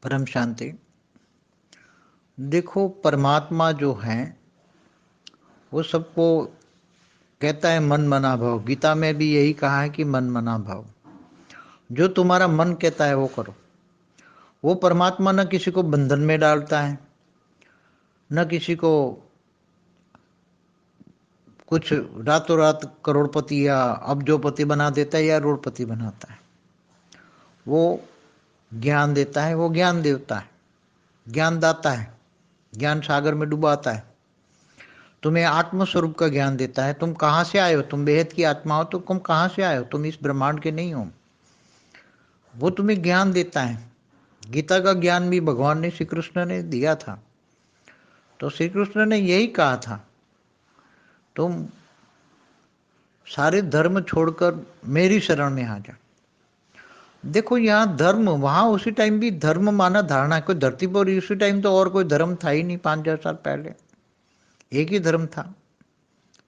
परम शांति। देखो, परमात्मा जो है वो सबको कहता है मन मना भाव। गीता में भी यही कहा है कि मन मना भाव। जो तुम्हारा मन कहता है वो करो। वो परमात्मा न किसी को बंधन में डालता है, न किसी को कुछ रातों रात करोड़पति या अब्जोपति बना देता है या रोड़पति बनाता है। वो ज्ञान देता है, वो ज्ञान देवता है, ज्ञान दाता है, ज्ञान सागर में डुबाता है। तुम्हें आत्म स्वरूप का ज्ञान देता है। तुम कहाँ से आए हो? तुम बेहद की आत्मा हो तो तुम कहाँ से आए हो? तुम इस ब्रह्मांड के नहीं हो। वो तुम्हें ज्ञान देता है। गीता का ज्ञान भी भगवान ने, श्री कृष्ण ने दिया था। तो श्री कृष्ण ने यही कहा था, तुम सारे धर्म छोड़कर मेरी शरण में आ जा। देखो, यहाँ धर्म, वहां उसी टाइम भी धर्म माना धारणा है। कोई धरती पर उसी टाइम तो और कोई धर्म था ही नहीं। 5000 साल पहले एक ही धर्म था,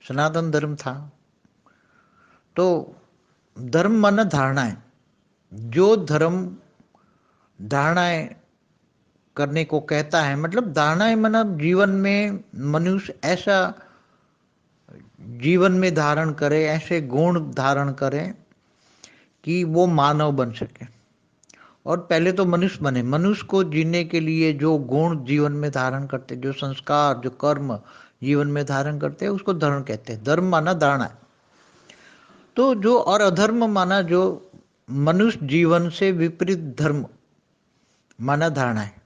सनातन धर्म था। तो धर्म माना धारणा है। जो धर्म धारणाएं करने को कहता है, मतलब धारणाएं मतलब जीवन में मनुष्य ऐसा जीवन में धारण करे, ऐसे गुण धारण करे कि वो मानव बन सके। और पहले तो मनुष्य बने। मनुष्य को जीने के लिए जो गुण जीवन में धारण करते, जो संस्कार, जो कर्म जीवन में धारण करते हैं, उसको धर्म कहते हैं। धर्म माना धारणा है। तो जो और अधर्म माना जो मनुष्य जीवन से विपरीत धर्म माना धारणा है।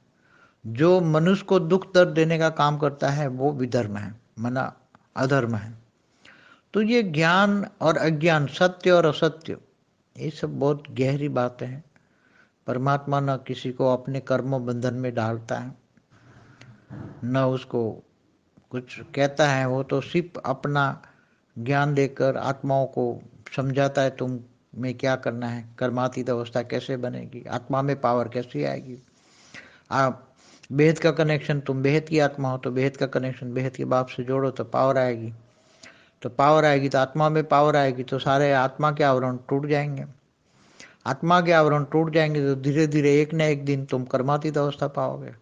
जो मनुष्य को दुख दर्द देने का काम करता है वो विधर्म है, माना अधर्म है। तो ये ज्ञान और अज्ञान, सत्य और असत्य, ये सब बहुत गहरी बातें हैं। परमात्मा न किसी को अपने कर्म बंधन में डालता है, न उसको कुछ कहता है। वो तो सिर्फ अपना ज्ञान देकर आत्माओं को समझाता है, तुम में क्या करना है, कर्मातीत अवस्था कैसे बनेगी, आत्मा में पावर कैसे आएगी। आप बेहद का कनेक्शन, तुम बेहद की आत्मा हो तो बेहद का कनेक्शन बेहद के बाप से जोड़ो तो पावर आएगी। तो पावर आएगी तो आत्मा में पावर आएगी, तो सारे आत्मा के आवरण टूट जाएंगे। आत्मा के आवरण टूट जाएंगे तो धीरे धीरे एक न एक दिन तुम कर्मातीत अवस्था पाओगे।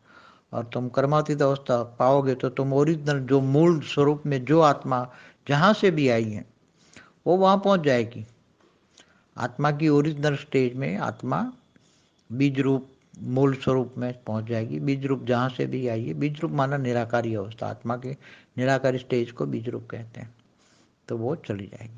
और तुम कर्मातीत अवस्था पाओगे तो तुम ओरिजिनल, जो मूल स्वरूप में जो आत्मा जहाँ से भी आई है वो वहाँ पहुँच जाएगी। आत्मा की ओरिजिनल स्टेज में आत्मा बीज रूप मूल स्वरूप में पहुंच जाएगी। बीज रूप जहाँ से भी आई है, बीज रूप माना निराकारी अवस्था, आत्मा के निराकारी स्टेज को बीज रूप कहते हैं, तो वो चली जाएगी।